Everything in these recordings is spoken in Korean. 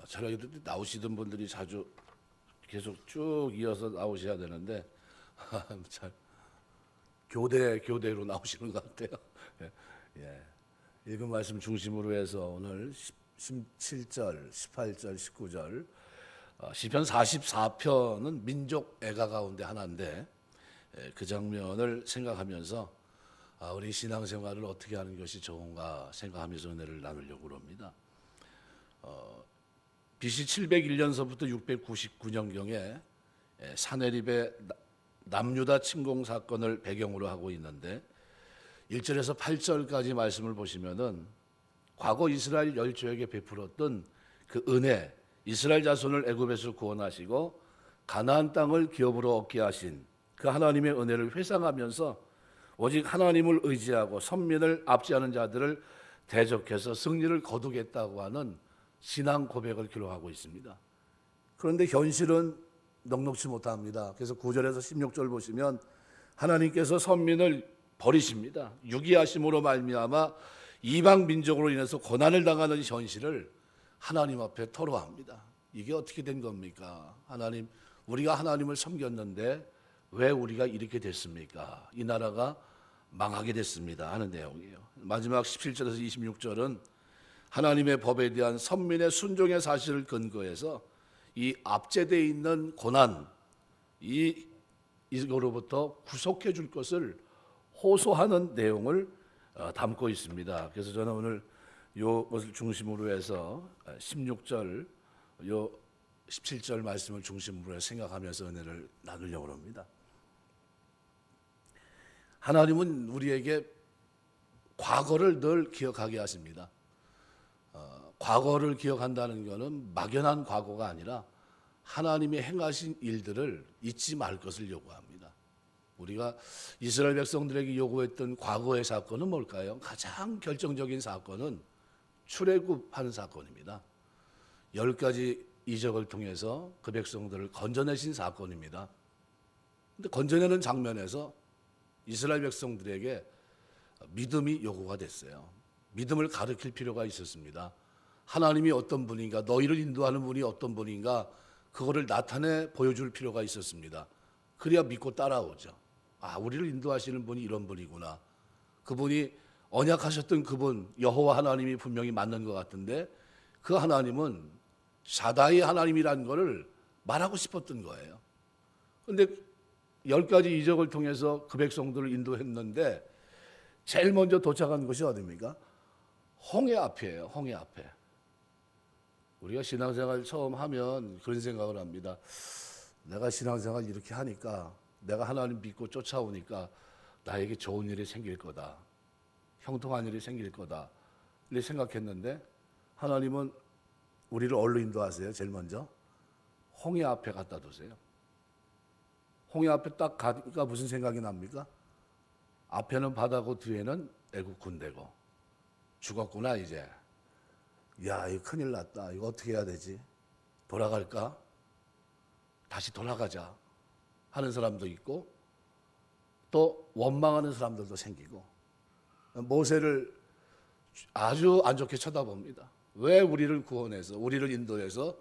저녁에 나오시던 분들이 자주 계속 쭉 이어서 나오셔야 되는데 잘 교대로 나오시는 것 같아요. 예. 예. 읽은 말씀 중심으로 해서 오늘 17절, 18절, 19절 시편 44편은 민족 애가 가운데 하나인데 그 장면을 생각하면서 우리 신앙생활을 어떻게 하는 것이 좋은가 생각하면서 은혜를 나누려고 합니다. BC 701년서부터 699년경에 사내립의 남유다 침공 사건을 배경으로 하고 있는데 1절에서 8절까지 말씀을 보시면은 과거 이스라엘 열조에게 베풀었던 그 은혜, 이스라엘 자손을 애굽에서 구원하시고 가나안 땅을 기업으로 얻게 하신 그 하나님의 은혜를 회상하면서 오직 하나님을 의지하고 선민을 압제하는 자들을 대적해서 승리를 거두겠다고 하는 신앙 고백을 기록하고 있습니다. 그런데 현실은 넉넉지 못합니다. 그래서 9절에서 16절 보시면 하나님께서 선민을 버리십니다. 유기하심으로 말미암아 이방 민족으로 인해서 고난을 당하는 현실을 하나님 앞에 토로합니다. 이게 어떻게 된 겁니까? 하나님, 우리가 하나님을 섬겼는데 왜 우리가 이렇게 됐습니까? 이 나라가 망하게 됐습니다 하는 내용이에요. 마지막 17절에서 26절은 하나님의 법에 대한 선민의 순종의 사실을 근거해서 이 압제되어 있는 고난, 이거로부터 구속해 줄 것을 호소하는 내용을 담고 있습니다. 그래서 저는 오늘 이것을 중심으로 해서 16절, 요 17절 말씀을 중심으로 해서 생각하면서 은혜를 나누려고 합니다. 하나님은 우리에게 과거를 늘 기억하게 하십니다. 과거를 기억한다는 것은 막연한 과거가 아니라 하나님이 행하신 일들을 잊지 말 것을 요구합니다. 우리가 이스라엘 백성들에게 요구했던 과거의 사건은 뭘까요? 가장 결정적인 사건은 출애굽하는 사건입니다. 10가지 이적을 통해서 그 백성들을 건져내신 사건입니다. 그런데 건져내는 장면에서 이스라엘 백성들에게 믿음이 요구가 됐어요. 믿음을 가르칠 필요가 있었습니다. 하나님이 어떤 분인가, 너희를 인도하는 분이 어떤 분인가, 그거를 나타내 보여줄 필요가 있었습니다. 그래야 믿고 따라오죠. 우리를 인도하시는 분이 이런 분이구나. 그분이 언약하셨던 그분 여호와 하나님이 분명히 맞는 것 같은데 그 하나님은 샤다이 하나님이라는 것을 말하고 싶었던 거예요. 그런데 10가지 이적을 통해서 그 백성들을 인도했는데 제일 먼저 도착한 곳이 어디입니까? 홍해 앞이에요. 홍해 앞에. 우리가 신앙생활 처음 하면 그런 생각을 합니다. 내가 신앙생활 이렇게 하니까, 내가 하나님 믿고 쫓아오니까 나에게 좋은 일이 생길 거다, 형통한 일이 생길 거다 이렇게 생각했는데 하나님은 우리를 어디로 인도하세요? 제일 먼저 홍해 앞에 갖다 두세요. 홍해 앞에 딱 가니까 무슨 생각이 납니까? 앞에는 바다고 뒤에는 애국 군대고, 죽었구나 이제. 야, 이거 큰일 났다. 이거 어떻게 해야 되지? 돌아갈까? 다시 돌아가자 하는 사람도 있고, 또 원망하는 사람들도 생기고, 모세를 아주 안 좋게 쳐다봅니다. 왜 우리를 구원해서, 우리를 인도해서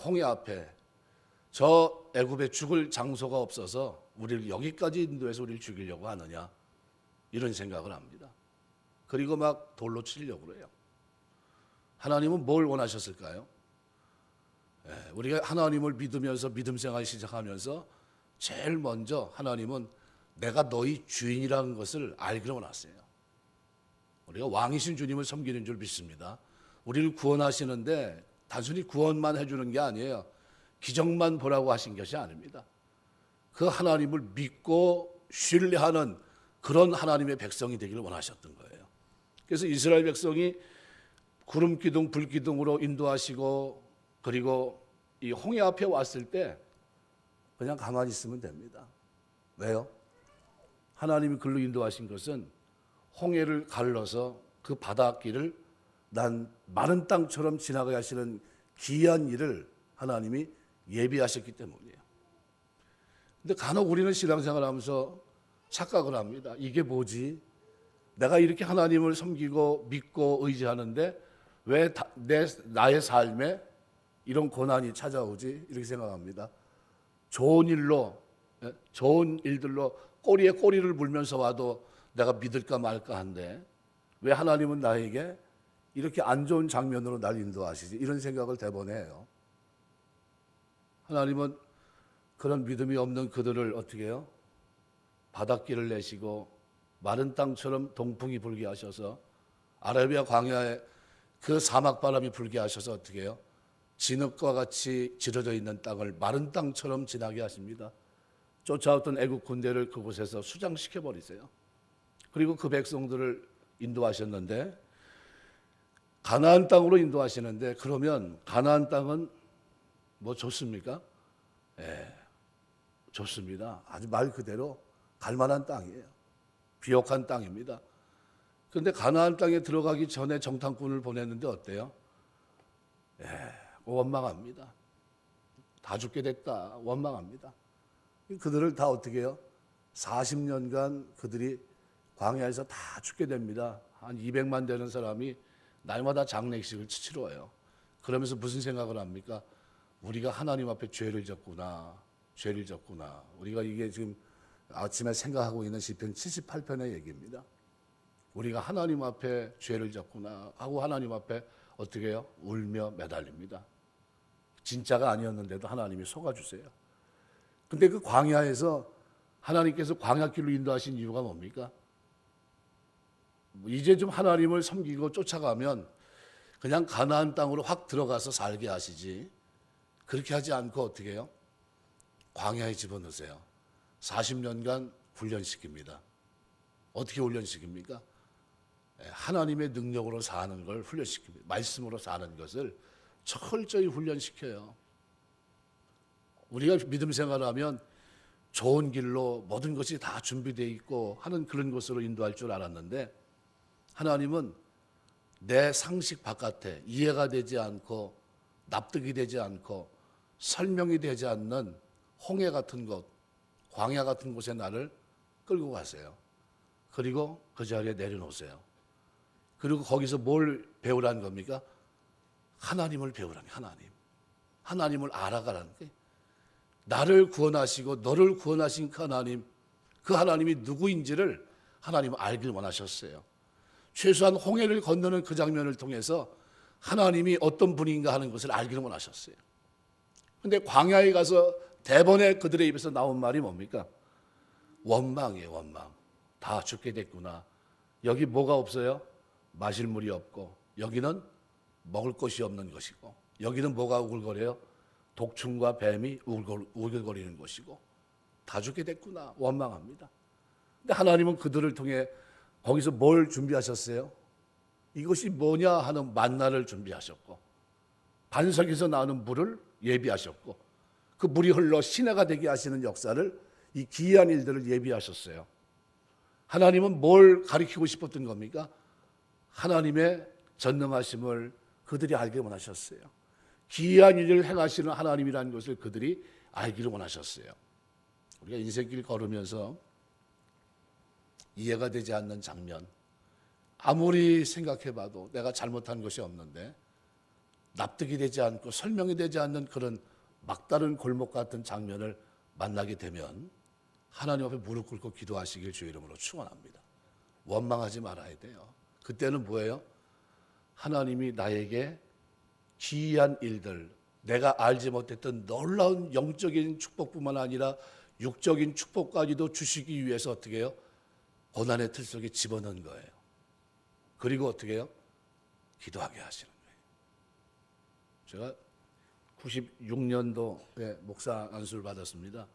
홍해 앞에 저 애굽에 죽을 장소가 없어서 우리를 여기까지 인도해서 우리를 죽이려고 하느냐, 이런 생각을 합니다. 그리고 막 돌로 치려고 그래요. 하나님은 뭘 원하셨을까요? 우리가 하나님을 믿으면서 믿음 생활 시작하면서 제일 먼저 하나님은 내가 너희 주인이라는 것을 알기를 원하세요. 우리가 왕이신 주님을 섬기는 줄 믿습니다. 우리를 구원하시는데 단순히 구원만 해주는 게 아니에요. 기적만 보라고 하신 것이 아닙니다. 그 하나님을 믿고 신뢰하는 그런 하나님의 백성이 되기를 원하셨던 거예요. 그래서 이스라엘 백성이 구름 기둥, 불 기둥으로 인도하시고, 그리고 이 홍해 앞에 왔을 때 그냥 가만히 있으면 됩니다. 왜요? 하나님이 글로 인도하신 것은 홍해를 갈라서 그 바닷길을 난 마른 땅처럼 지나가야 하시는 귀한 일을 하나님이 예비하셨기 때문이에요. 근데 간혹 우리는 신앙생활 하면서 착각을 합니다. 이게 뭐지? 내가 이렇게 하나님을 섬기고 믿고 의지하는데 왜 나의 삶에 이런 고난이 찾아오지? 이렇게 생각합니다. 좋은 일로, 좋은 일들로 꼬리에 꼬리를 물면서 와도 내가 믿을까 말까 한데 왜 하나님은 나에게 이렇게 안 좋은 장면으로 날 인도하시지? 이런 생각을 대번에 해요. 하나님은 그런 믿음이 없는 그들을 어떻게 해요? 바닷길을 내시고 마른 땅처럼 동풍이 불게 하셔서 아라비아 광야에 그 사막 바람이 불게 하셔서 어떻게 해요? 진흙과 같이 질어져 있는 땅을 마른 땅처럼 지나게 하십니다. 쫓아왔던 애국 군대를 그곳에서 수장시켜 버리세요. 그리고 그 백성들을 인도하셨는데 가나안 땅으로 인도하시는데 그러면 가나안 땅은 뭐 좋습니까? 예, 좋습니다. 아주 말 그대로 갈만한 땅이에요. 비옥한 땅입니다. 그런데 가나안 땅에 들어가기 전에 정탐꾼을 보냈는데 어때요? 예, 원망합니다. 다 죽게 됐다. 원망합니다. 그들을 다 어떻게 해요? 40년간 그들이 광야에서 다 죽게 됩니다. 한 200만 되는 사람이 날마다 장례식을 치러요. 그러면서 무슨 생각을 합니까? 우리가 하나님 앞에 죄를 졌구나. 죄를 졌구나. 우리가 이게 지금 아침에 생각하고 있는 시편 78편의 얘기입니다. 우리가 하나님 앞에 죄를 졌구나 하고 하나님 앞에 어떻게 해요? 울며 매달립니다. 진짜가 아니었는데도 하나님이 속아주세요. 근데 그 광야에서 하나님께서 광야길로 인도하신 이유가 뭡니까? 이제 좀 하나님을 섬기고 쫓아가면 그냥 가나안 땅으로 확 들어가서 살게 하시지. 그렇게 하지 않고 어떻게 해요? 광야에 집어넣으세요. 40년간 훈련시킵니다. 어떻게 훈련시킵니까? 하나님의 능력으로 사는 걸 훈련시킵니다. 말씀으로 사는 것을 철저히 훈련시켜요. 우리가 믿음 생활하면 좋은 길로 모든 것이 다 준비되어 있고 하는 그런 것으로 인도할 줄 알았는데 하나님은 내 상식 바깥에 이해가 되지 않고 납득이 되지 않고 설명이 되지 않는 홍해 같은 곳, 광야 같은 곳에 나를 끌고 가세요. 그리고 그 자리에 내려놓으세요. 그리고 거기서 뭘 배우라는 겁니까? 하나님을 배우라는 거예요. 하나님을 알아가라는 거예요. 나를 구원하시고 너를 구원하신 그 하나님이 누구인지를 하나님은 알길 원하셨어요. 최소한 홍해를 건너는 그 장면을 통해서 하나님이 어떤 분인가 하는 것을 알기를 원하셨어요. 그런데 광야에 가서 대번에 그들의 입에서 나온 말이 뭡니까? 원망이에요. 원망. 다 죽게 됐구나. 여기 뭐가 없어요? 마실 물이 없고 여기는 먹을 것이 없는 것이고 여기는 뭐가 우글거려요? 독충과 뱀이 우글거리는 것이고 다 죽게 됐구나. 원망합니다. 근데 하나님은 그들을 통해 거기서 뭘 준비하셨어요? 이것이 뭐냐 하는 만나를 준비하셨고 반석에서 나오는 물을 예비하셨고 그 물이 흘러 시내가 되게 하시는 역사를 이 기이한 일들을 예비하셨어요. 하나님은 뭘 가리키고 싶었던 겁니까? 하나님의 전능하심을 그들이 알게 원하셨어요. 기이한 일을 행하시는 하나님이라는 것을 그들이 알기를 원하셨어요. 우리가 인생길 걸으면서 이해가 되지 않는 장면, 아무리 생각해봐도 내가 잘못한 것이 없는데 납득이 되지 않고 설명이 되지 않는 그런 막다른 골목 같은 장면을 만나게 되면 하나님 앞에 무릎 꿇고 기도하시길 주의 이름으로 축원합니다. 원망하지 말아야 돼요. 그때는 뭐예요? 하나님이 나에게 기이한 일들, 내가 알지 못했던 놀라운 영적인 축복뿐만 아니라 육적인 축복까지도 주시기 위해서 어떻게 해요? 고난의 틀 속에 집어넣은 거예요. 그리고 어떻게 해요? 기도하게 하시는 거예요. 제가 96년도에 목사 안수를 받았습니다.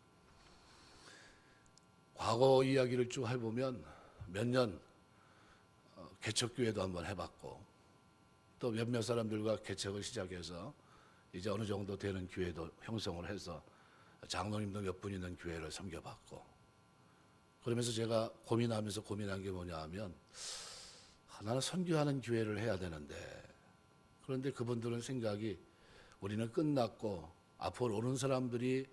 과거 이야기를 쭉 해보면 몇 년 개척교회도 한번 해봤고 또 몇몇 사람들과 개척을 시작해서 이제 어느 정도 되는 교회도 형성을 해서 장로님도 몇 분 있는 교회를 섬겨봤고 그러면서 제가 고민한 게 뭐냐 하면 나는 선교하는 교회를 해야 되는데 그런데 그분들은 생각이 우리는 끝났고 앞으로 오는 사람들이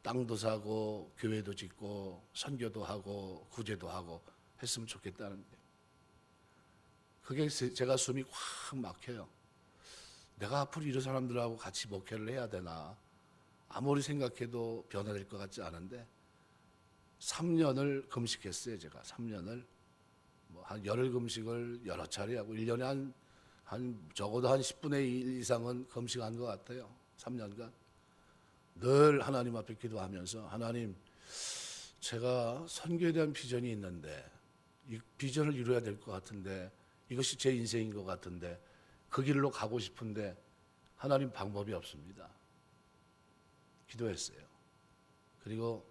땅도 사고 교회도 짓고 선교도 하고 구제도 하고 했으면 좋겠다는 거예요. 그게 제가 숨이 확 막혀요. 내가 앞으로 이런 사람들하고 같이 목회를 해야 되나? 아무리 생각해도 변화될 것 같지 않은데 3년을 금식했어요. 제가 3년을 한 열흘 금식을 여러 차례 하고 1년에 한 적어도 한 10분의 1 이상은 금식한 것 같아요. 3년간 늘 하나님 앞에 기도하면서 하나님, 제가 선교에 대한 비전이 있는데 이 비전을 이루어야 될 것 같은데 이것이 제 인생인 것 같은데 그 길로 가고 싶은데 하나님 방법이 없습니다. 기도했어요. 그리고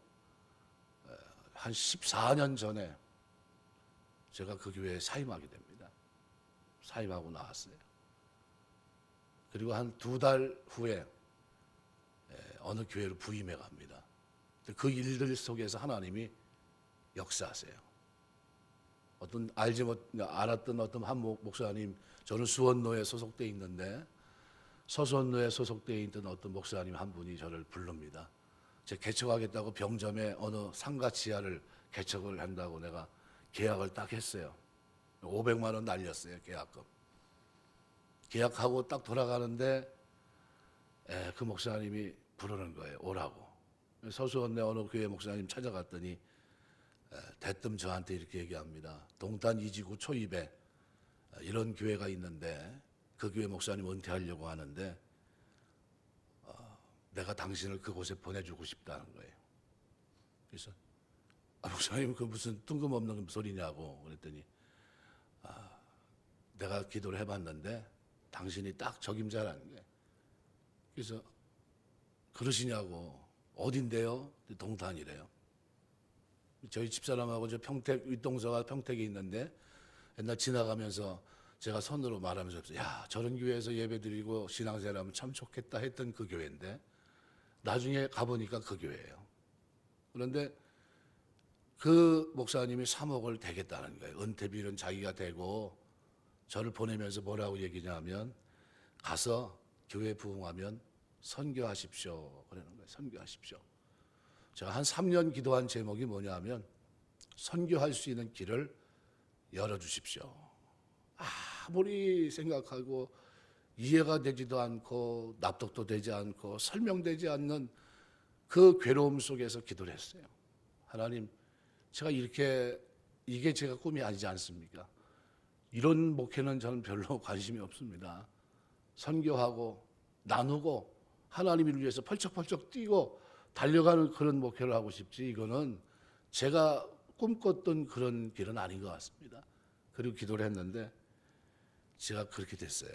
한 14년 전에 제가 그 교회에 사임하게 됩니다. 사임하고 나왔어요. 그리고 한 2달 후에 어느 교회로 부임해 갑니다. 그 일들 속에서 하나님이 역사하세요. 어떤 알았던 어떤 한 목사님, 저는 수원로에 소속돼 있는데 서수원로에 소속돼 있던 어떤 목사님 한 분이 저를 부릅니다. 제가 개척하겠다고 병점에 어느 상가 지하를 개척을 한다고 내가 계약을 딱 했어요. 500만 원 날렸어요, 계약금. 계약하고 딱 돌아가는데 그 목사님이 부르는 거예요, 오라고. 서수원내 어느 교회 목사님 찾아갔더니 대뜸 저한테 이렇게 얘기합니다. 동탄 이지구 초입에 이런 교회가 있는데 그 교회 목사님 은퇴하려고 하는데 내가 당신을 그곳에 보내주고 싶다는 거예요. 그래서 목사님 그 무슨 뜬금없는 소리냐고 그랬더니 내가 기도를 해봤는데 당신이 딱 적임자라는 거예요. 그래서 그러시냐고. 어딘데요? 동탄이래요. 저희 집사람하고 저 평택 윗동서가 평택에 있는데 옛날 지나가면서 제가 선으로 말하면서 야, 저런 교회에서 예배드리고 신앙생활하면 참 좋겠다 했던 그 교회인데 나중에 가보니까 그 교회예요. 그런데 그 목사님이 3억을 대겠다는 거예요. 은퇴비는 자기가 대고 저를 보내면서 뭐라고 얘기냐면 가서 교회 부흥하면 선교하십시오. 그러는 거예요. 선교하십시오. 제가 한 3년 기도한 제목이 뭐냐면 선교할 수 있는 길을 열어주십시오. 아무리 생각하고 이해가 되지도 않고 납득도 되지 않고 설명되지 않는 그 괴로움 속에서 기도를 했어요. 하나님, 제가 이게 제가 꿈이 아니지 않습니까? 이런 목회는 저는 별로 관심이 없습니다. 선교하고 나누고 하나님을 위해서 펄쩍펄쩍 뛰고 달려가는 그런 목회를 하고 싶지 이거는 제가 꿈꿨던 그런 길은 아닌 것 같습니다. 그리고 기도를 했는데 제가 그렇게 됐어요.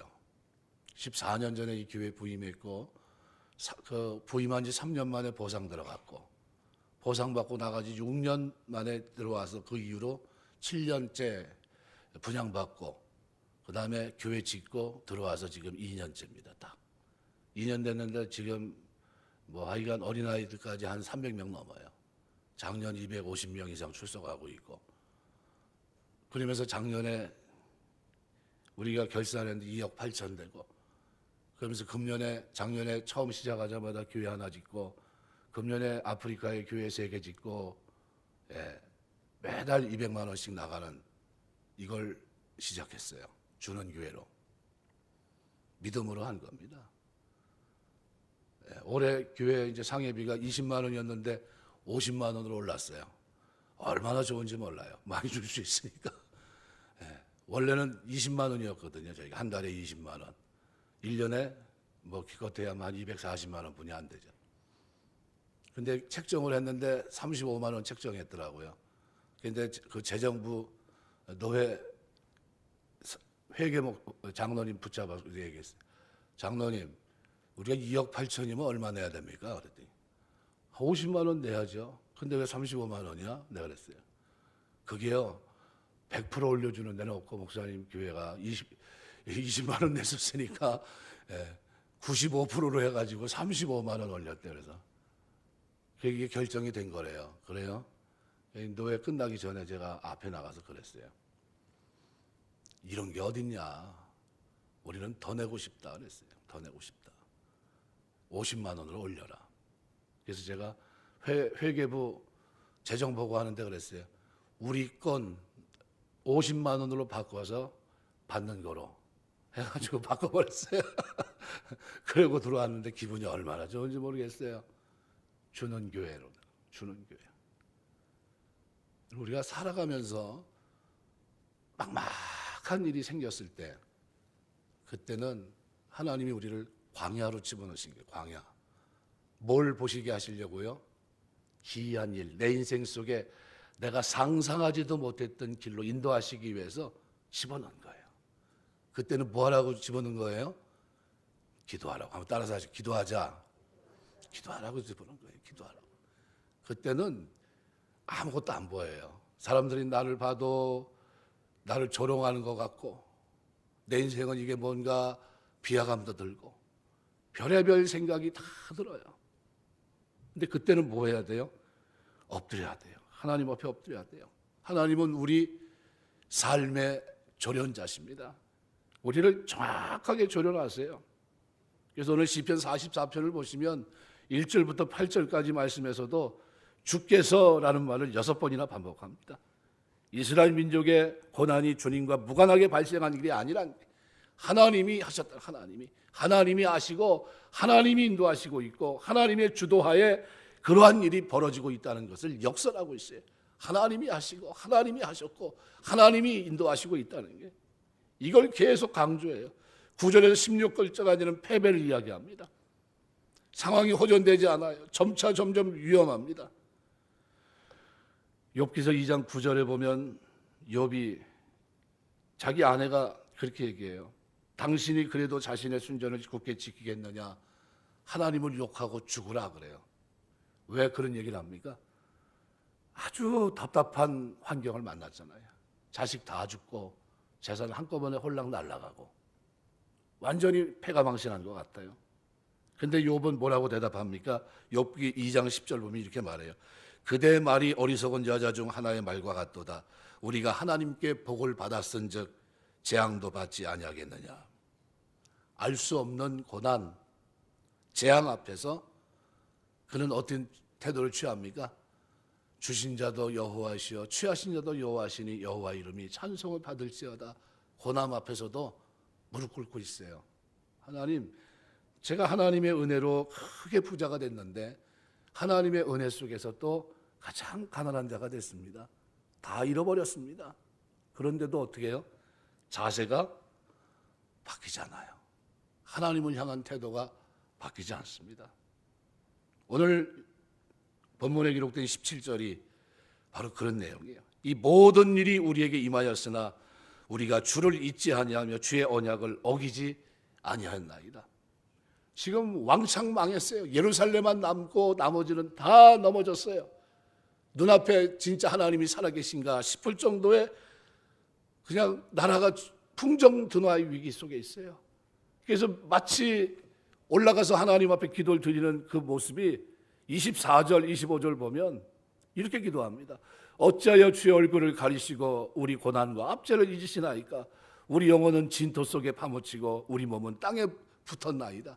14년 전에 이 교회 부임했고 그 부임한 지 3년 만에 보상 들어갔고 보상받고 나가지 6년 만에 들어와서 그 이후로 7년째 분양받고 그 다음에 교회 짓고 들어와서 지금 2년째입니다. 딱 2년 됐는데 지금 하여간 어린아이들까지 한 300명 넘어요. 작년 250명 이상 출석하고 있고 그러면서 작년에 우리가 결산했는데 2억 8천 되고 그러면서 작년에 처음 시작하자마자 교회 하나 짓고 금년에 아프리카에 교회 3개 짓고 매달 200만 원씩 나가는 이걸 시작했어요. 주는 교회로. 믿음으로 한 겁니다. 올해 교회 이제 상회비가 20만 원이었는데 50만 원으로 올랐어요. 얼마나 좋은지 몰라요. 많이 줄 수 있으니까. 원래는 20만 원이었거든요. 저희가 한 달에 20만 원. 1년에 기껏해야 한 240만 원 분이 안 되죠. 근데 책정을 했는데 35만 원 책정했더라고요. 근데 그 재정부 노회 회계목 장로님 붙잡아서 얘기했어요. 장로님, 우리가 2억 8천이면 얼마 내야 됩니까? 그랬더니 50만 원 내야죠. 근데 왜 35만 원이야? 내가 그랬어요. 그게요, 100% 올려주는 데는 없고 목사님 교회가 20만 원 냈었으니까 95%로 해가지고 35만 원 올렸대. 그래서 이게 결정이 된 거래요. 그래요? 노회 끝나기 전에 제가 앞에 나가서 그랬어요. 이런 게 어딨냐? 우리는 더 내고 싶다 그랬어요. 더 내고 싶다. 50만 원으로 올려라. 그래서 제가 회계부 재정 보고하는데 그랬어요. 우리 건 50만 원으로 바꿔서 받는 거로 해가지고 바꿔버렸어요. 그러고 들어왔는데 기분이 얼마나 좋은지 모르겠어요. 주는 교회로, 주는 교회. 우리가 살아가면서 막막한 일이 생겼을 때, 그때는 하나님이 우리를 광야로 집어넣으신 거예요. 광야. 뭘 보시게 하시려고요? 기이한 일, 내 인생 속에 내가 상상하지도 못했던 길로 인도하시기 위해서 집어넣은 거예요. 그때는 뭐 하라고 집어넣은 거예요? 기도하라고. 한번 따라서 하시죠. 기도하자. 기도하라고 집어넣은 거예요. 기도하라고. 그때는 아무것도 안 보여요. 사람들이 나를 봐도 나를 조롱하는 것 같고, 내 인생은 이게 뭔가 비하감도 들고 별의별 생각이 다 들어요. 근데 그때는 뭐 해야 돼요? 엎드려야 돼요. 하나님 앞에 엎드려야 돼요. 하나님은 우리 삶의 조련자십니다. 우리를 정확하게 조련하세요. 그래서 오늘 시편 44편을 보시면 1절부터 8절까지 말씀에서도 주께서라는 말을 6번이나 반복합니다. 이스라엘 민족의 고난이 주님과 무관하게 발생한 일이 아니란, 하나님이 하셨다. 하나님이 아시고 하나님이 인도하시고 있고 하나님의 주도하에 그러한 일이 벌어지고 있다는 것을 역설하고 있어요. 하나님이 하시고 하나님이 하셨고 하나님이 인도하시고 있다는 게, 이걸 계속 강조해요. 9절에서 16절까지는 패배를 이야기합니다. 상황이 호전되지 않아요. 점점 위험합니다. 욥기서 2장 9절에 보면 욥이 자기 아내가 그렇게 얘기해요. 당신이 그래도 자신의 순전을 굳게 지키겠느냐? 하나님을 욕하고 죽으라 그래요. 왜 그런 얘기를 합니까? 아주 답답한 환경을 만났잖아요. 자식 다 죽고 재산 한꺼번에 홀랑 날아가고 완전히 패가망신한 것 같아요. 근데 욥은 뭐라고 대답합니까? 욥기 2장 10절 보면 이렇게 말해요. 그대의 말이 어리석은 여자 중 하나의 말과 같도다. 우리가 하나님께 복을 받았은즉 재앙도 받지 아니하겠느냐. 알 수 없는 고난, 재앙 앞에서 그는 어떤 태도를 취합니까? 주신 자도 여호와시요 취하신 자도 여호와시니 여호와 이름이 찬송을 받을지어다. 고난 앞에서도 무릎 꿇고 있어요. 하나님, 제가 하나님의 은혜로 크게 부자가 됐는데 하나님의 은혜 속에서 또 가장 가난한 자가 됐습니다. 다 잃어버렸습니다. 그런데도 어떻게 해요? 자세가 바뀌지 않아요. 하나님을 향한 태도가 바뀌지 않습니다. 오늘 본문에 기록된 17절이 바로 그런 내용이에요. 이 모든 일이 우리에게 임하였으나 우리가 주를 잊지 아니하며 주의 언약을 어기지 아니하였나이다. 지금 왕창 망했어요. 예루살렘만 남고 나머지는 다 넘어졌어요. 눈앞에 진짜 하나님이 살아계신가 싶을 정도의 그냥 나라가 풍정등화의 위기 속에 있어요. 그래서 마치 올라가서 하나님 앞에 기도를 드리는 그 모습이 24절, 25절 보면 이렇게 기도합니다. 어찌하여 주의 얼굴을 가리시고 우리 고난과 압제를 잊으시나이까? 우리 영혼은 진토 속에 파묻히고 우리 몸은 땅에 붙었나이다.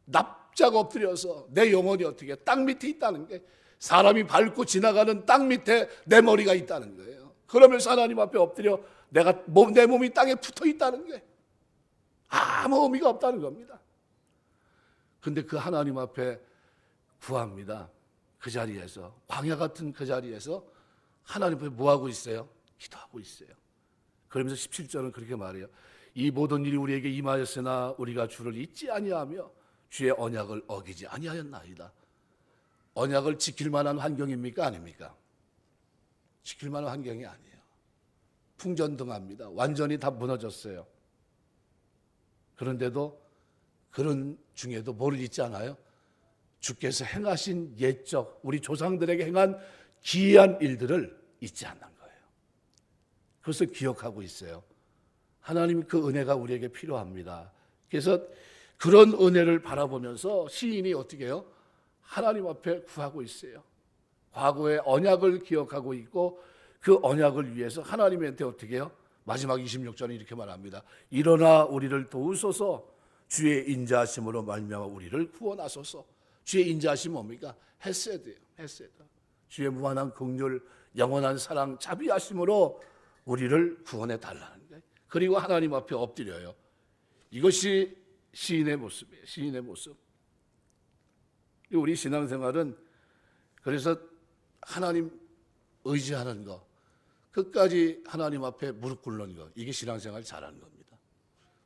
납작 엎드려서 내 영혼이 어떻게 땅 밑에 있다는 게, 사람이 밟고 지나가는 땅 밑에 내 머리가 있다는 거예요. 그러면서 하나님 앞에 엎드려 내 몸이 땅에 붙어 있다는 게 아무 의미가 없다는 겁니다. 근데 그 하나님 앞에 구합니다. 그 자리에서, 광야 같은 그 자리에서 하나님 앞에 뭐 하고 있어요? 기도하고 있어요. 그러면서 17절은 그렇게 말해요. 이 모든 일이 우리에게 임하였으나 우리가 주를 잊지 아니하며 주의 언약을 어기지 아니하였나이다. 언약을 지킬 만한 환경입니까? 아닙니까? 지킬 만한 환경이 아니에요. 풍전등화입니다. 완전히 다 무너졌어요. 그런데도 그런 중에도 뭐를 잊지 않아요? 주께서 행하신 옛적 우리 조상들에게 행한 기이한 일들을 잊지 않는 거예요. 그래서 기억하고 있어요. 하나님 그 은혜가 우리에게 필요합니다. 그래서 그런 은혜를 바라보면서 시인이 어떻게 해요? 하나님 앞에 구하고 있어요. 과거의 언약을 기억하고 있고 그 언약을 위해서 하나님한테 어떻게 해요? 마지막 26절은 이렇게 말합니다. 일어나 우리를 도우소서. 주의 인자하심으로 말미암아 우리를 구원하소서. 주의 인자하심 뭡니까? 헤세드예요. 헤세드. 주의 무한한 긍휼, 영원한 사랑, 자비하심으로 우리를 구원해 달라는 거예요. 그리고 하나님 앞에 엎드려요. 이것이 시인의 모습이에요. 시인의 모습. 우리 신앙생활은 그래서 하나님 의지하는 거, 끝까지 하나님 앞에 무릎 꿇는 거, 이게 신앙생활 잘하는 겁니다.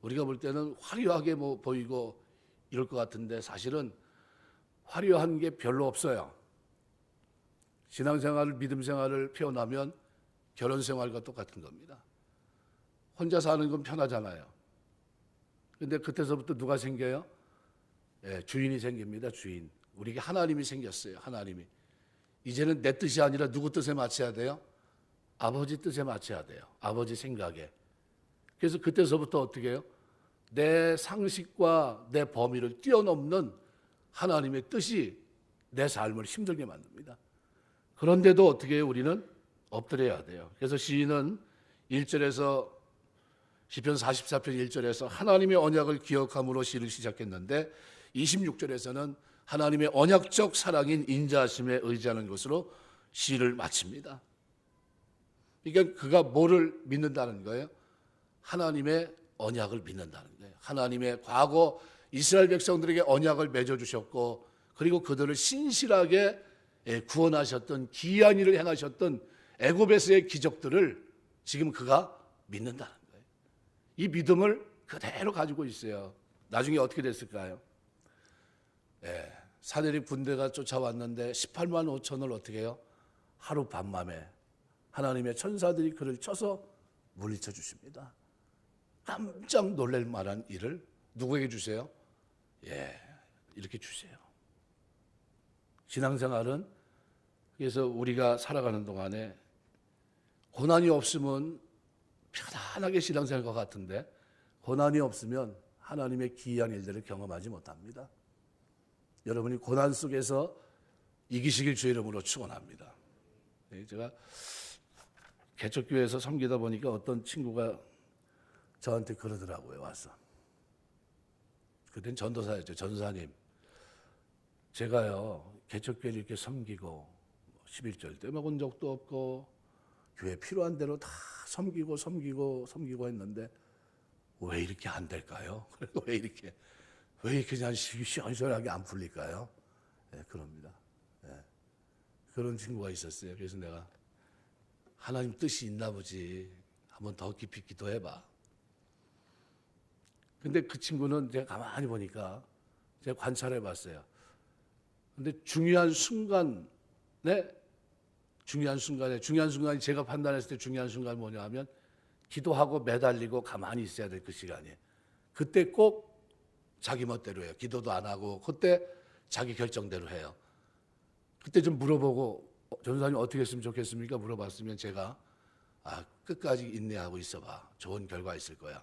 우리가 볼 때는 화려하게 뭐 보이고 이럴 것 같은데 사실은 화려한 게 별로 없어요. 신앙생활을, 믿음생활을 표현하면 결혼생활과 똑같은 겁니다. 혼자 사는 건 편하잖아요. 근데 그때서부터 누가 생겨요? 주인이 생깁니다. 주인. 우리에게 하나님이 생겼어요. 하나님이. 이제는 내 뜻이 아니라 누구 뜻에 맞춰야 돼요? 아버지 뜻에 맞춰야 돼요. 아버지 생각에. 그래서 그때서부터 어떻게 해요? 내 상식과 내 범위를 뛰어넘는 하나님의 뜻이 내 삶을 힘들게 만듭니다. 그런데도 어떻게 해요? 우리는 엎드려야 돼요. 그래서 시인은 1절에서 시편 44편 1절에서 하나님의 언약을 기억함으로 시를 시작했는데 26절에서는 하나님의 언약적 사랑인 인자하심에 의지하는 것으로 시를 마칩니다. 그러니까 그가 뭐를 믿는다는 거예요? 하나님의 언약을 믿는다는 거예요. 하나님의 과거 이스라엘 백성들에게 언약을 맺어주셨고 그리고 그들을 신실하게 구원하셨던 기이한 일을 행하셨던 애굽에서의 기적들을 지금 그가 믿는다는 거예요. 이 믿음을 그대로 가지고 있어요. 나중에 어떻게 됐을까요? 사내립 군대가 쫓아왔는데 18만 5천을 어떻게 해요? 하루 밤밤에 하나님의 천사들이 그를 쳐서 물리쳐 주십니다. 깜짝 놀랄 만한 일을 누구에게 주세요? 이렇게 주세요. 신앙생활은 그래서 우리가 살아가는 동안에 고난이 없으면 편안하게 신앙생활 것 같은데 고난이 없으면 하나님의 기이한 일들을 경험하지 못합니다. 여러분이 고난 속에서 이기시길 주의 이름으로 축원합니다. 제가 개척교회에서 섬기다 보니까 어떤 친구가 저한테 그러더라고요. 와서. 그땐 전도사였죠. 전도사님. 제가요. 개척교회를 이렇게 섬기고 11절 때 먹은 적도 없고 교회 필요한 대로 다 섬기고 했는데 왜 이렇게 안 될까요? 왜 이렇게 그냥 시원시원하게 안 풀릴까요? 그럽니다. 그런 친구가 있었어요. 그래서 내가 하나님 뜻이 있나 보지. 한번 더 깊이 기도해봐. 근데 그 친구는 제가 가만히 보니까 제가 관찰해 봤어요. 근데 중요한 순간이 제가 판단했을 때 중요한 순간이 뭐냐 하면 기도하고 매달리고 가만히 있어야 될 그 시간이에요. 그때 꼭 자기 멋대로 해요. 기도도 안 하고 그때 자기 결정대로 해요. 그때 좀 물어보고 전도사님 어떻게 했으면 좋겠습니까? 물어봤으면 제가 끝까지 인내하고 있어봐. 좋은 결과 있을 거야.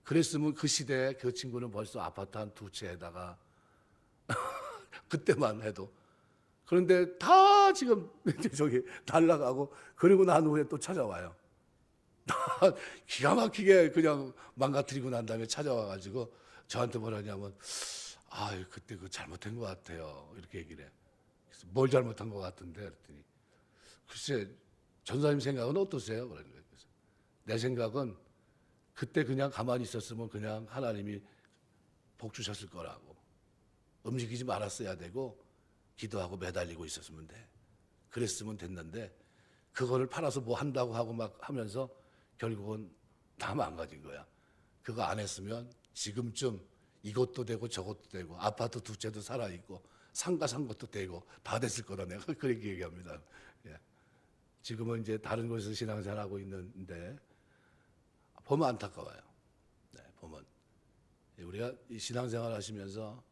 그랬으면 그 시대에 그 친구는 벌써 아파트 한 2채에다가 그때만 해도 그런데 다 지금 저기 날아가고 그리고 난 후에 또 찾아와요. 기가 막히게 그냥 망가뜨리고 난 다음에 찾아와가지고 저한테 뭐라냐면 그때 그 잘못한 것 같아요. 이렇게 얘기를 해. 그래서 뭘 잘못한 것 같은데 그랬더니 글쎄 전사님 생각은 어떠세요? 그러는 거예요. 그래서 내 생각은 그때 그냥 가만히 있었으면 그냥 하나님이 복 주셨을 거라고. 움직이지 말았어야 되고 기도하고 매달리고 있었으면 돼. 그랬으면 됐는데 그거를 팔아서 뭐 한다고 하고 막 하면서 결국은 다 망가진 거야. 그거 안 했으면 지금쯤 이것도 되고 저것도 되고 아파트 2채도 살아있고 상가 산 것도 되고 다 됐을 거다 내가 그렇게 얘기합니다. 지금은 이제 다른 곳에서 신앙생활하고 있는데 보면 안타까워요. 보면 우리가 이 신앙생활 하시면서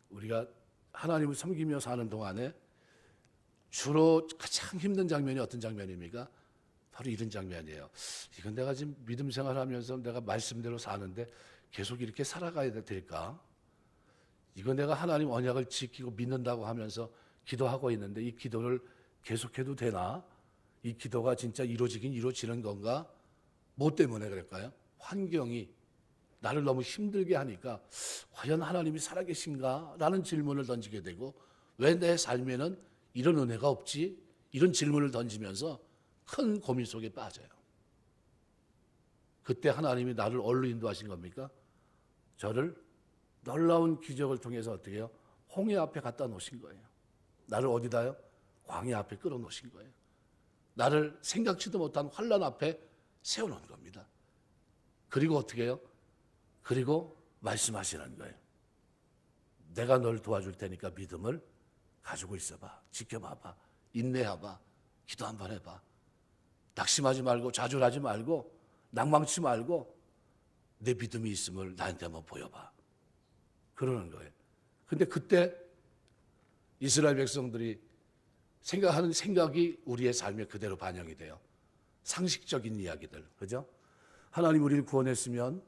우리가 하나님을 섬기며 사는 동안에 주로 가장 힘든 장면이 어떤 장면입니까? 바로 이런 장면이에요. 이건 내가 지금 믿음 생활하면서 내가 말씀대로 사는데 계속 이렇게 살아가야 될까? 이건 내가 하나님 언약을 지키고 믿는다고 하면서 기도하고 있는데 이 기도를 계속해도 되나? 이 기도가 진짜 이루어지긴 이루어지는 건가? 뭐 때문에 그럴까요? 환경이 나를 너무 힘들게 하니까 과연 하나님이 살아계신가? 라는 질문을 던지게 되고 왜 내 삶에는 이런 은혜가 없지? 이런 질문을 던지면서 큰 고민 속에 빠져요. 그때 하나님이 나를 어디로 인도하신 겁니까? 저를 놀라운 기적을 통해서 어떻게 해요? 홍해 앞에 갖다 놓으신 거예요. 나를 어디다요? 광야 앞에 끌어놓으신 거예요. 나를 생각지도 못한 환난 앞에 세워놓은 겁니다. 그리고 어떻게 해요? 그리고 말씀하시는 거예요. 내가 널 도와줄 테니까 믿음을 가지고 있어봐. 지켜봐봐. 인내해봐. 기도 한번 해봐. 낙심하지 말고 좌절하지 말고 낭망치 말고 내 믿음이 있음을 나한테 한번 보여봐. 그러는 거예요. 근데 그때 이스라엘 백성들이 생각하는 생각이 우리의 삶에 그대로 반영이 돼요. 상식적인 이야기들. 그죠? 하나님 우리를 구원했으면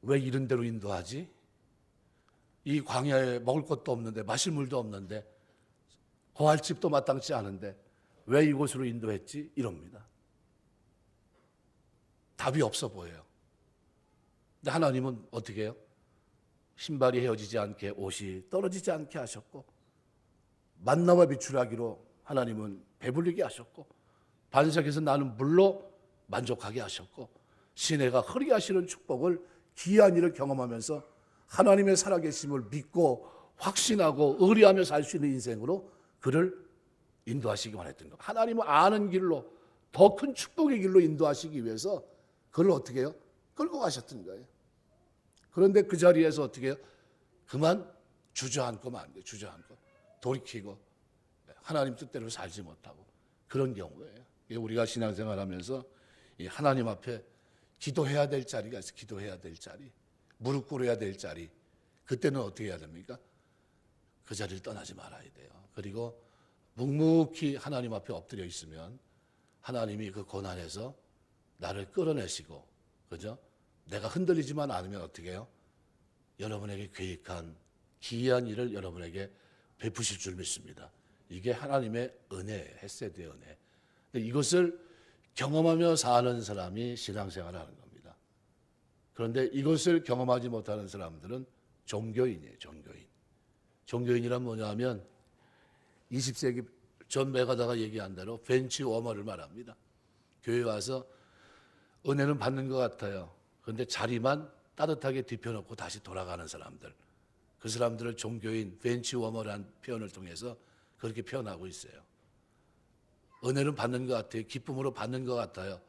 왜 이런 데로 인도하지? 이 광야에 먹을 것도 없는데 마실 물도 없는데 거할 집도 마땅치 않은데 왜 이곳으로 인도했지? 이럽니다. 답이 없어 보여요. 근데 하나님은 어떻게 해요? 신발이 헤어지지 않게 옷이 떨어지지 않게 하셨고 만나와 비추라기로 하나님은 배불리게 하셨고 반석에서 나는 물로 만족하게 하셨고 시내가 흐리게 하시는 축복을 기이한 일을 경험하면서 하나님의 살아계심을 믿고 확신하고 의리하며 살 수 있는 인생으로 그를 인도하시기만 했던 것. 하나님을 아는 길로 더 큰 축복의 길로 인도하시기 위해서 그를 어떻게 해요? 끌고 가셨던 거예요. 그런데 그 자리에서 어떻게 해요? 그만 주저앉고만 안 돼요. 주저앉고 돌이키고 하나님 뜻대로 살지 못하고 그런 경우예요. 우리가 신앙생활하면서 하나님 앞에 기도해야 될 자리가 있어요. 기도해야 될 자리, 무릎 꿇어야 될 자리. 그때는 어떻게 해야 됩니까? 그 자리를 떠나지 말아야 돼요. 그리고 묵묵히 하나님 앞에 엎드려 있으면 하나님이 그 고난에서 나를 끌어내시고, 그죠? 내가 흔들리지만 않으면 어떻게 해요? 여러분에게 계획한 기이한 일을 여러분에게 베푸실 줄 믿습니다. 이게 하나님의 은혜예요. 헤세드의 은혜. 근데 이것을 경험하며 사는 사람이 신앙생활을 하는 겁니다. 그런데 이것을 경험하지 못하는 사람들은 종교인이에요. 종교인. 종교인이란 뭐냐 하면 20세기 존 메가다가 얘기한 대로 벤치 워머를 말합니다. 교회 와서 은혜는 받는 것 같아요. 그런데 자리만 따뜻하게 뒤펴놓고 다시 돌아가는 사람들. 그 사람들을 종교인 벤치 워머라는 표현을 통해서 그렇게 표현하고 있어요. 은혜는 받는 것 같아요. 기쁨으로 받는 것 같아요.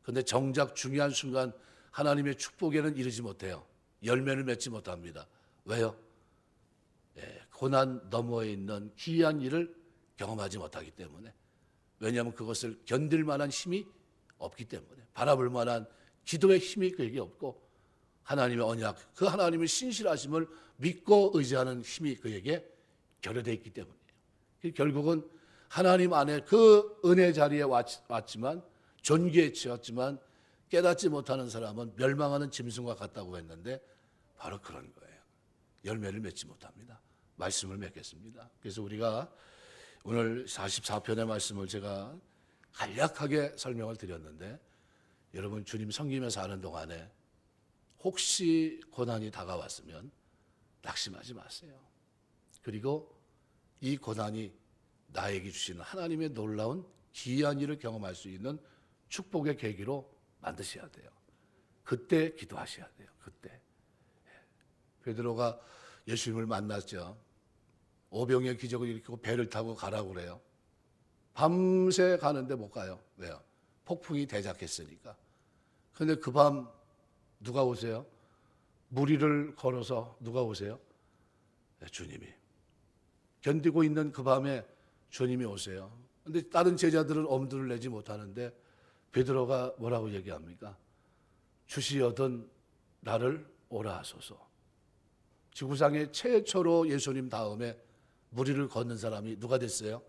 그런데 정작 중요한 순간 하나님의 축복에는 이르지 못해요. 열매를 맺지 못합니다. 왜요? 고난 너머에 있는 기이한 일을 경험하지 못하기 때문에. 왜냐하면 그것을 견딜 만한 힘이 없기 때문에. 바라볼 만한 기도의 힘이 그에게 없고 하나님의 언약, 그 하나님의 신실하심을 믿고 의지하는 힘이 그에게 결여되어 있기 때문이에요. 결국은 하나님 안에 그 은혜 자리에 왔지만 존귀에 치였지만 깨닫지 못하는 사람은 멸망하는 짐승과 같다고 했는데 바로 그런 거예요. 열매를 맺지 못합니다. 말씀을 맺겠습니다. 그래서 우리가 오늘 44편의 말씀을 제가 간략하게 설명을 드렸는데 여러분 주님 섬기면서 하는 동안에 혹시 고난이 다가왔으면 낙심하지 마세요. 그리고 이 고난이 나에게 주시는 하나님의 놀라운 기이한 일을 경험할 수 있는 축복의 계기로 만드셔야 돼요. 그때 기도하셔야 돼요. 그때. 베드로가 예수님을 만났죠. 오병의 기적을 일으키고 배를 타고 가라고 그래요. 밤새 가는데 못 가요. 왜요? 폭풍이 대작했으니까. 그런데 그 밤 누가 오세요? 무리를 걸어서 누가 오세요? 주님이. 견디고 있는 그 밤에 주님이 오세요. 그런데 다른 제자들은 엄두를 내지 못하는데 베드로가 뭐라고 얘기합니까? 주시여든 나를 오라 하소서. 지구상에 최초로 예수님 다음에 무리를 걷는 사람이 누가 됐어요?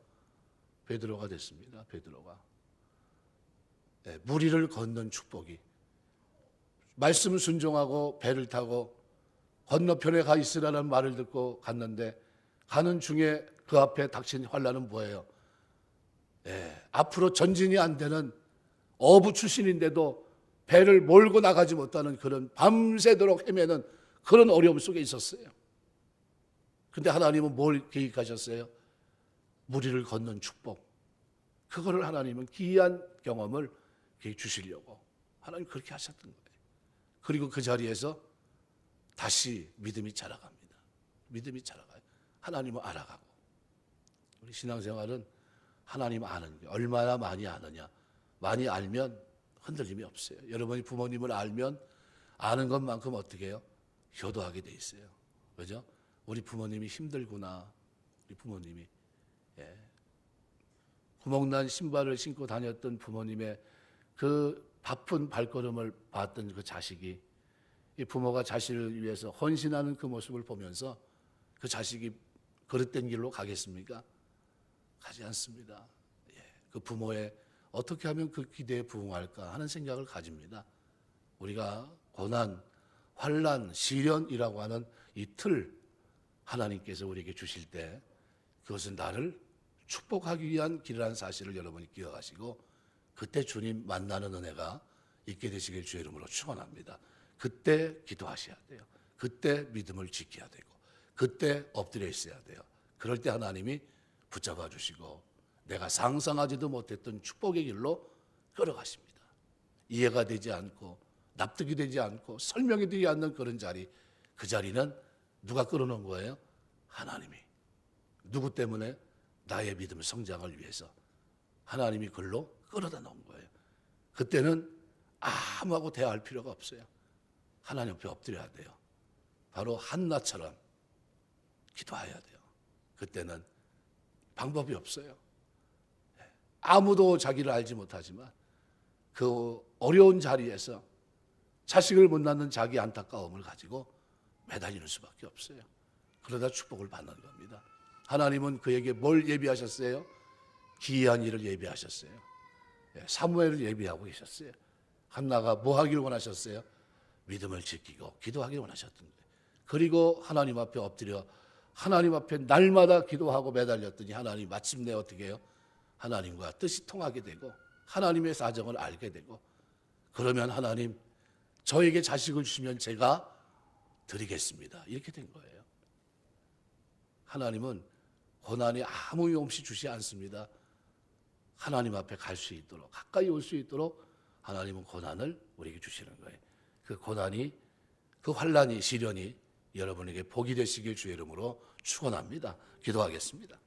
베드로가 됐습니다. 베드로가. 네, 무리를 걷는 축복이. 말씀을 순종하고 배를 타고 건너편에 가 있으라는 말을 듣고 갔는데 가는 중에 그 앞에 닥친 환난은 뭐예요? 앞으로 전진이 안 되는 어부 출신인데도 배를 몰고 나가지 못하는 그런 밤새도록 헤매는 그런 어려움 속에 있었어요. 근데 하나님은 뭘 계획하셨어요? 무리를 걷는 축복. 그거를 하나님은 기이한 경험을 주시려고 하나님 그렇게 하셨던 거예요. 그리고 그 자리에서 다시 믿음이 자라갑니다. 믿음이 자라가요. 하나님을 알아가고. 우리 신앙생활은 하나님 아는 게 얼마나 많이 아느냐. 많이 알면 흔들림이 없어요. 여러분이 부모님을 알면 아는 것만큼 어떻게 해요? 효도하게 돼 있어요. 그죠? 우리 부모님이 힘들구나. 우리 부모님이. 예. 구멍난 신발을 신고 다녔던 부모님의 그 바쁜 발걸음을 봤던 그 자식이 이 부모가 자신을 위해서 헌신하는 그 모습을 보면서 그 자식이 그릇된 길로 가겠습니까? 가지 않습니다. 예. 그 부모의 어떻게 하면 그 기대에 부응할까 하는 생각을 가집니다. 우리가 고난, 환난, 시련이라고 하는 이 틀 하나님께서 우리에게 주실 때 그것은 나를 축복하기 위한 길이라는 사실을 여러분이 기억하시고 그때 주님 만나는 은혜가 있게 되시길 주의 이름으로 축원합니다. 그때 기도하셔야 돼요. 그때 믿음을 지켜야 되고 그때 엎드려 있어야 돼요. 그럴 때 하나님이 붙잡아 주시고 내가 상상하지도 못했던 축복의 길로 끌어가십니다. 이해가 되지 않고 납득이 되지 않고 설명이 되지 않는 그런 자리, 그 자리는 누가 끌어놓은 거예요? 하나님이. 누구 때문에? 나의 믿음 성장을 위해서 하나님이 글로 끌어다 놓은 거예요. 그때는 아무하고 대화할 필요가 없어요. 하나님 옆에 엎드려야 돼요. 바로 한나처럼 기도해야 돼요. 그때는 방법이 없어요. 아무도 자기를 알지 못하지만 그 어려운 자리에서 자식을 못 낳는 자기 안타까움을 가지고 매달리는 수밖에 없어요. 그러다 축복을 받는 겁니다. 하나님은 그에게 뭘 예비하셨어요? 기이한 일을 예비하셨어요. 사무엘을 예비하고 계셨어요. 한나가 뭐 하기를 원하셨어요? 믿음을 지키고 기도하기를 원하셨던 거예요. 그리고 하나님 앞에 엎드려 하나님 앞에 날마다 기도하고 매달렸더니 하나님 마침내 어떻게 해요? 하나님과 뜻이 통하게 되고 하나님의 사정을 알게 되고 그러면 하나님 저에게 자식을 주시면 제가 드리겠습니다. 이렇게 된 거예요. 하나님은 고난이 아무 이유 없이 주지 않습니다. 하나님 앞에 갈 수 있도록 가까이 올 수 있도록 하나님은 고난을 우리에게 주시는 거예요. 그 고난이 그 환난이 시련이 여러분에게 복이 되시길 주의 이름으로 축원합니다. 기도하겠습니다.